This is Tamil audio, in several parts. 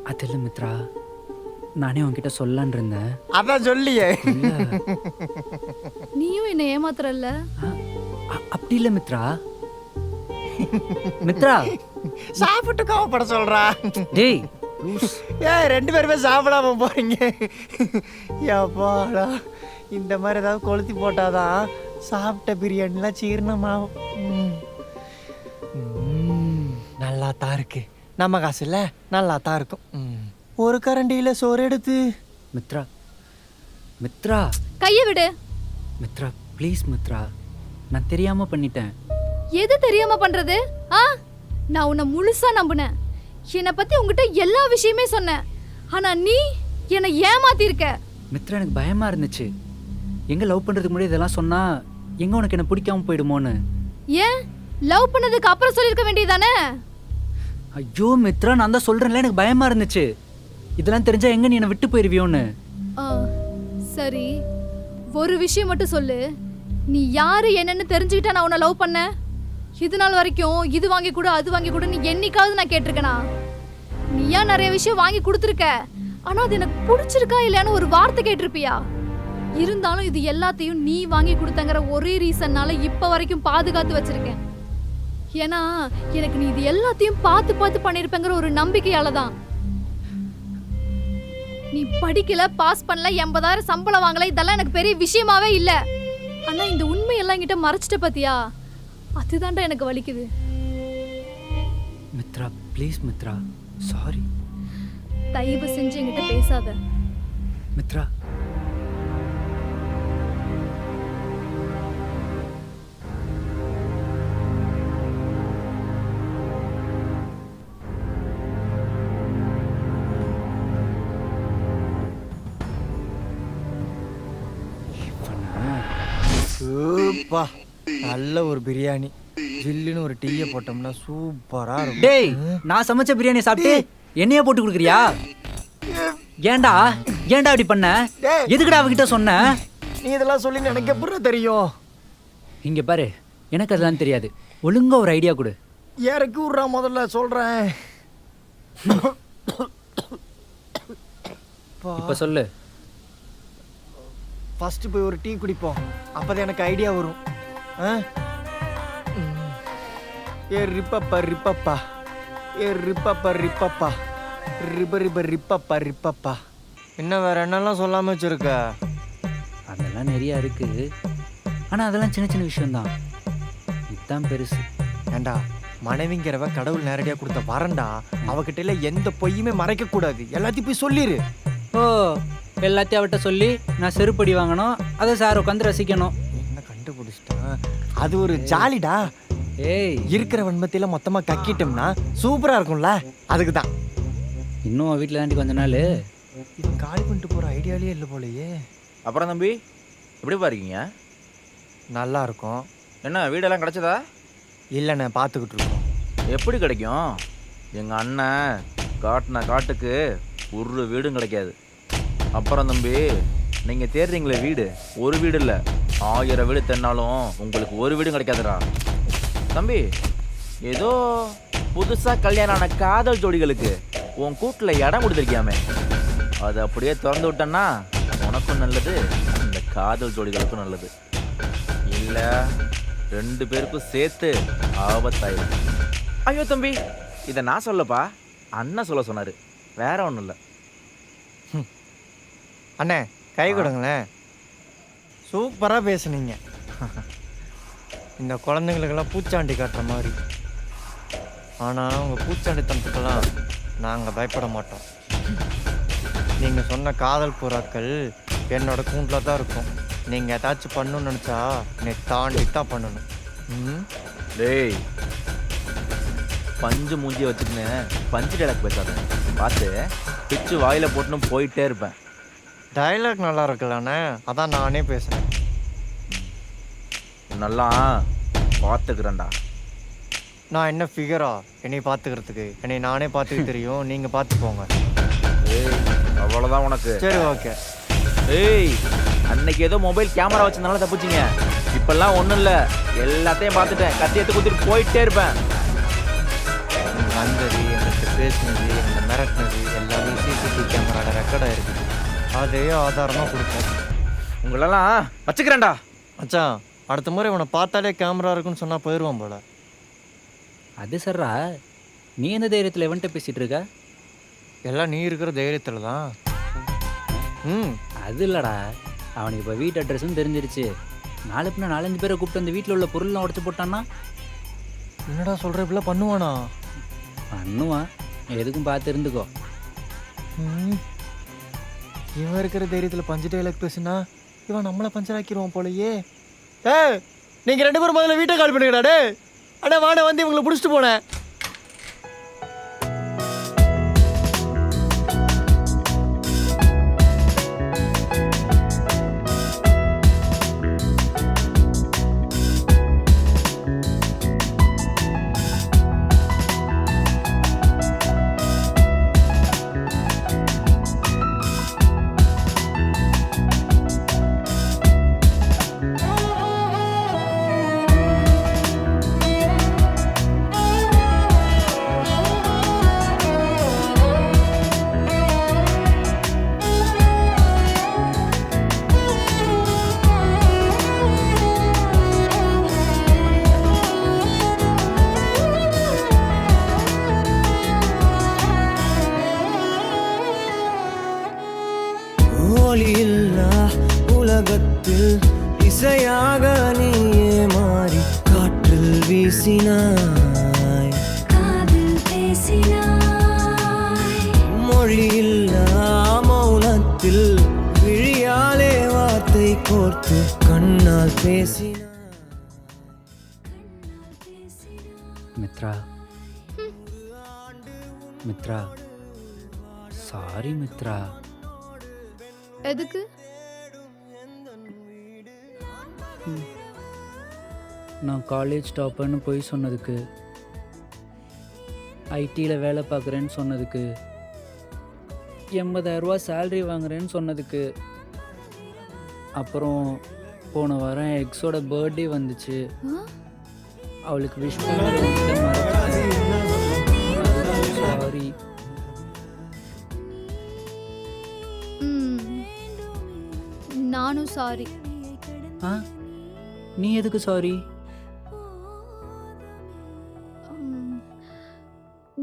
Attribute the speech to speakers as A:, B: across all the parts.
A: அது இல்லை மித்ரா, நானே உன்கிட்ட சொல்லலான் இருந்தேன்.
B: அதான் சொல்லியே.
C: நீயும் என்ன ஏமாத்துறல்ல?
A: அப்படி இல்லை மித்ரா. மித்ரா
B: சாப்பிட்டு கோவப்பட சொல்றா.
A: டேய்
B: ரெண்டு பேருமே சாப்பிடாம போறீங்க. எப்பாடா, இந்த மாதிரி ஏதாவது கொளுத்தி போட்டாதான் சாப்பிட்ட பிரியாணிலாம் ஜீரணமாகும். நல்லா தான் இருக்கு. நம்ம காசு இல்லை, நல்லா தான் இருக்கும். ஒரு கரண்டியில் சோறு எடுத்து.
A: மித்ரா மித்ரா
C: கையை விடு.
A: மித்ரா ப்ளீஸ் மித்ரா, நான் தெரியாம பண்ணிட்டேன்.
C: எது தெரியாம பண்றது? நான் உன்னை முழுசா நம்பினேன். என்னை பத்தி உங்ககிட்ட எல்லா விஷயமே சொன்னேன். ஆனா நீ என்னை ஏமாத்தி இருக்க.
A: மித்ரா எனக்கு பயமா இருந்துச்சு. எங்க லவ் பண்றதுக்கு முன்னாடி இதெல்லாம் சொன்னா எங்க உனக்கு என்ன பிடிக்காம போயிடுமோன்னு.
C: ஏன் லவ் பண்ணதுக்கு அப்புறம் சொல்லிருக்க வேண்டியதானே?
A: ஐயோ மித்ரா, நான் தான் சொல்றேன்ல, எனக்கு பயமா இருந்துச்சு. இதெல்லாம் தெரிஞ்சா எங்க நீ என்னை விட்டு போயிருவியோன்னு.
C: சரி, ஒரு விஷயம் மட்டும் சொல்லு. நீ யாரு என்னன்னு தெரிஞ்சுக்கிட்டா நான் உன்னை லவ் பண்ண? இது நாள் வரைக்கும் இது வாங்கி கொடு அது வாங்கி கொடு நீ என்னைக்காவது நான் கேட்டிருக்கேனா? நீயா நிறைய விஷயம் வாங்கி கொடுத்துருக்க. ஆனா அது எனக்கு பிடிச்சிருக்கா இல்லையான்னு ஒரு வார்த்தை கேட்டிருப்பியா? இருந்தாலும் இது எல்லாத்தையும் நீ வாங்கி கொடுத்தங்கிற ஒரே ரீசன்னால இப்ப வரைக்கும் பாதுகாத்து வச்சிருக்கேன். ஏன்னா எனக்கு நீ இது எல்லாத்தையும் பார்த்து பார்த்து பண்ணிருப்பேங்கிற ஒரு நம்பிக்கையால தான். நீ படிக்கல, பாஸ் பண்ணல, 80,000 சம்பளம் வாங்கல, இதெல்லாம் எனக்கு பெரிய விஷயமாவே இல்ல. ஆனா இந்த உண்மையெல்லாம் என்கிட்ட மறைச்சிட்ட பாத்தியா? அதுதான்டா எனக்கு வலிக்குது.
A: Mitra please Mitra, sorry.
C: தயவு செஞ்சு என்கிட்ட பேசாத
A: மித்ரா.
B: சூப்பா, நல்ல ஒரு பிரியாணி, ஜில்லுன்னு ஒரு டீயை போட்டோம்னா சூப்பரா இருக்கும்.
A: டேய், நான் சமைச்ச பிரியாணி சாப்பிட்டு என்னைய போட்டு கொடுக்குறியா? ஏன்டா ஏன்டா அப்படி பண்ண? எதுக்குடா அவகிட்ட சொன்ன?
B: நீ இதெல்லாம் சொல்லி எனக்கு எப்படி தெரியும்?
A: இங்க பாரு, எனக்கு அதெல்லாம் தெரியாது. ஒழுங்கா ஒரு ஐடியா கொடு.
B: இறக்கி விட்றா, முதல்ல சொல்றேன்.
A: இப்ப சொல்லு.
B: ஃபர்ஸ்ட் போய் ஒரு டீ குடிப்போம், அப்பதான் எனக்கு ஐடியா வரும். ஏ ரிப்பப்பா ரிப்பப்பா, ஏ ரிப்பப்பா ரிப்பப்பா, ரிப ரிப ரிப்பப்பா ரிப்பப்பா. என்ன வேற என்னெல்லாம் சொல்லாம வச்சிருக்க?
A: அதெல்லாம் நிறைய இருக்கு, ஆனா அதெல்லாம் சின்ன சின்ன விஷயம்தான். இதுதான் பெருசு.
B: ஏண்டா, மனைவிங்கிறவ கடவுள் நேரடியா கொடுத்த வரண்டா. அவகிட்ட எல்லாம் எந்த பொய்யுமே மறைக்க கூடாது, எல்லாத்தையும் போய் சொல்லிரு.
A: ஓ, எல்லாத்தையும் அவட்ட சொல்லி நான் செருப்படி வாங்கணும், அதை சார் உட்காந்து ரசிக்கணும்.
B: என்ன கண்டுபிடிச்சிட்டான்? அது ஒரு ஜாலிடா.
A: ஏய்,
B: இருக்கிற வன்மத்தில மொத்தமா கக்கிட்டோம்னா சூப்பரா இருக்கும்ல, அதுக்கு தான்.
A: இன்னும் வீட்டில் தாண்டி கொஞ்ச நாள்
B: இவன் காலி பண்ணிட்டு போற ஐடியாலே இல்லை போலயே.
D: அப்புறம் தம்பி, எப்படி பாருக்கீங்க?
B: நல்லா இருக்கும்.
D: என்ன வீடெல்லாம் கிடச்சதா?
B: இல்லைண்ணே, பார்த்துக்கிட்டு இருக்கோம்.
D: எப்படி கிடைக்கும்? எங்கள் அண்ணன் காட்டின காட்டுக்கு ஒரு வீடும் கிடைக்காது. அப்புறம் தம்பி, நீங்கள் தேடுறீங்களே வீடு, ஒரு வீடு இல்லை 1000 வீடு தேடினாலும் உங்களுக்கு ஒரு வீடும் கிடைக்காதுடா. தம்பி, ஏதோ புதுசாக கல்யாணம் ஆன காதல் ஜோடிகளுக்கு உன் கூட்டில் இடம் கொடுத்துருக்கியாமே, அதை அப்படியே திறந்து விட்டேன்னா உனக்கும் நல்லது, இந்த காதல் ஜோடிகளுக்கும் நல்லது. இல்லை 2 பேருக்கும் சேர்த்து ஆபத்தாயிடும். ஐயோ தம்பி, இதை நான் சொல்லப்பா, அண்ணன் சொல்ல சொன்னார், வேற ஒன்றும் இல்லை.
B: அண்ணே, கை கொடுங்களேன். சூப்பராக பேசுனீங்க. இந்த குழந்தைங்களுக்கெல்லாம் பூச்சாண்டி காட்டுற மாதிரி. ஆனால் உங்கள் பூச்சாண்டித்தனத்துக்கெல்லாம் நாங்கள் பயப்பட மாட்டோம். நீங்கள் சொன்ன காதல் புறாக்கள் என்னோட கூண்டில் தான் இருக்கும். நீங்கள் ஏதாச்சும் பண்ணணும்னு நினச்சா என்னை தாண்டி தான் பண்ணணும்.
D: டேய், பஞ்சு மூஞ்சி வச்சுக்கின்னு பஞ்சு டைலாக் பேசாத, பார்த்து பிச்சு வாயில் போட்டுன்னு போயிட்டே இருப்பேன்.
B: டைலாக் நல்லா இருக்குல்லண்ணே, அதான் நானே பேசுகிறேன்.
D: நல்லா பார்த்துக்கிறேன்டா.
B: நான் என்ன ஃபிகரா என்னை பார்த்துக்கிறதுக்கு? என்னை நானே பார்த்துக்க தெரியும், நீங்கள் பார்த்துக்கோங்க.
D: ஏய், அவ்வளோதான் உனக்கு.
B: சரி, ஓகே.
D: ஏய், அன்னைக்கு ஏதோ மொபைல் கேமரா வச்சதுனால தப்பிச்சிங்க. இப்பெல்லாம் ஒன்றும் இல்லை, எல்லாத்தையும் பார்த்துட்டேன். கத்தி எடுத்து குத்திட்டு போயிட்டே இருப்பேன்.
B: வந்தது எனக்கு பேசினது என்னை மிரட்டினது எல்லாமே சிசிடிவி கேமராவில் ரெக்கார்ட் ஆகிருக்குது. அதே ஆதாரமாக கொடுப்பேன்.
D: உங்களெல்லாம் வச்சுக்கிறேன்டா.
B: மச்சான், அடுத்த முறை இவனை பார்த்தாலே கேமரா இருக்குன்னு சொன்னால் போயிடுவான் போல.
A: அது சர்ரா, நீ எந்த தைரியத்தில் எவன்கிட்ட பேசிட்டு இருக்க?
B: எல்லாம் நீ இருக்கிற தைரியத்தில் தான்.
A: அது இல்லடா, அவனுக்கு இப்போ வீட்டு அட்ரஸும் தெரிஞ்சிருச்சு. நாளை பின்ன 4-5 பேரை கூப்பிட்டு அந்த வீட்டில் உள்ள பொருள்லாம் உடச்சு போட்டான்னா
B: என்னடா சொல்கிற, இப்படிலாம் பண்ணுவானா?
A: பண்ணுவான், எதுக்கும் பார்த்து இருந்துக்கோ.
B: இவன் இருக்கிற தைரியத்தில் பஞ்சு டைலாக் பேசுனா இவன் நம்மளை பஞ்சர் ஆக்கிடுவான் போலயே. நீங்கள் 2 பேரும் முதல்ல வீட்டை கால் பண்ணுங்கடா. டே அண்ணா வாடா, வந்து இவங்களை பிடிச்சிட்டு போனேன்.
E: ஒளியில்லா உலகத்தில் இசையாக நீயே மாறி காற்றில் வீசினாய்,
F: காதில் பேசினாய்,
E: மொழியில்லா மௌனத்தில் விழியாலே வார்த்தை கோர்த்து கண்ணால் பேசினாய்.
A: மித்ரா, மித்ரா, சாரி மித்ரா.
C: எதுக்கு?
A: நான் காலேஜ் டாப்பர்னு போய் சொன்னதுக்கு, ஐடியில் வேலை பார்க்குறேன்னு சொன்னதுக்கு, 80,000 ரூபா சேல்ரி வாங்குறேன்னு சொன்னதுக்கு, அப்புறம் போன வாரம் எக்ஸோட பர்த்டே வந்துச்சு, அவளுக்கு விஷ் பண்ண சாரி.
C: நானும் சாரி.
A: நீ எதுக்கு சாரி?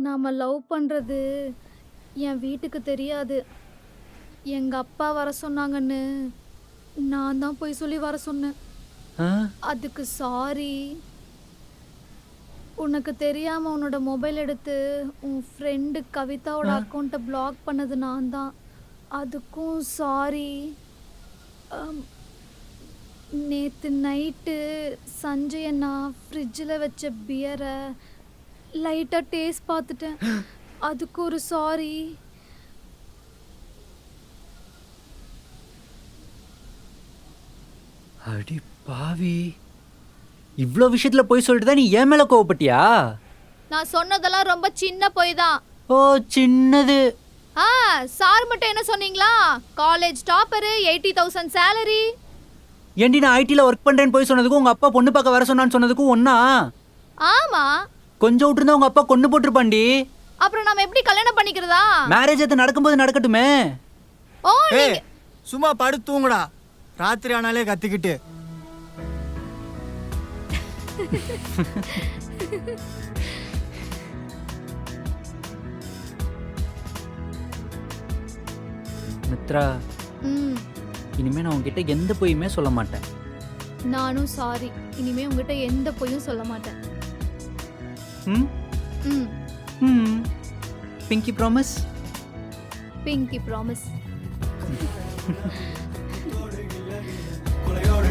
C: நாம லவ் பண்ணுறது என் வீட்டுக்கு தெரியாது. எங்கள் அப்பா வர சொன்னாங்கன்னு நான் தான் போய் சொல்லி வர சொன்னேன். அதுக்கு சாரி. உனக்கு தெரியாமல் உன்னோட மொபைல் எடுத்து உன் ஃப்ரெண்டு கவிதாவோட அக்கௌண்ட்டை பிளாக் பண்ணது நான் தான். அதுக்கும் சாரி. நேற்று நைட்டு சஞ்சய் நான் ஃப்ரிட்ஜில் வச்ச பியரை லைட்டாக டேஸ்ட் பார்த்துட்டேன். அதுக்கு ஒரு சாரி.
A: அடி பாவி, இவ்வளோ விஷயத்தில் போய் சொல்லிட்டு தான் நீ ஏன் மேலே கோவப்பட்டியா?
C: நான் சொன்னதெல்லாம் ரொம்ப சின்ன பொய் தான்.
A: ஓ, சின்னது.
C: சார் மட்டும் என்ன சொன்னீங்களா? College topper, 80,000 salary.
A: ஏண்டி, நான் ஐடியில் ஒர்க் பண்ணுறேன்னு போய் சொன்னதுக்கும் உங்கள் அப்பா பொண்ணு பார்க்க வர சொன்னான்னு சொன்னதுக்கும் ஒன்றா?
C: ஆமா.
A: கொஞ்சம் விட்டுருந்தா உங்கள் அப்பா கொண்டு போட்டிருப்பாண்டி.
C: அப்புறம் நம்ம எப்படி கல்யாணம் பண்ணிக்கிறதா?
A: மேரேஜ் அது நடக்கும்போது நடக்கட்டுமே.
C: ஓ,
B: சும்மா படுத்து தூங்குடா, ராத்திரி ஆனாலே கத்திக்கிட்டு.
A: மித்ரா, இனிமே நான் உங்ககிட்ட எந்த பொய்யுமே சொல்ல மாட்டேன்.
C: நானும் சாரி. இனிமே உங்ககிட்ட எந்த பொய்யும் சொல்ல மாட்டேன்.
A: Pinky promise.
C: Pinky promise.
E: கொலையோடு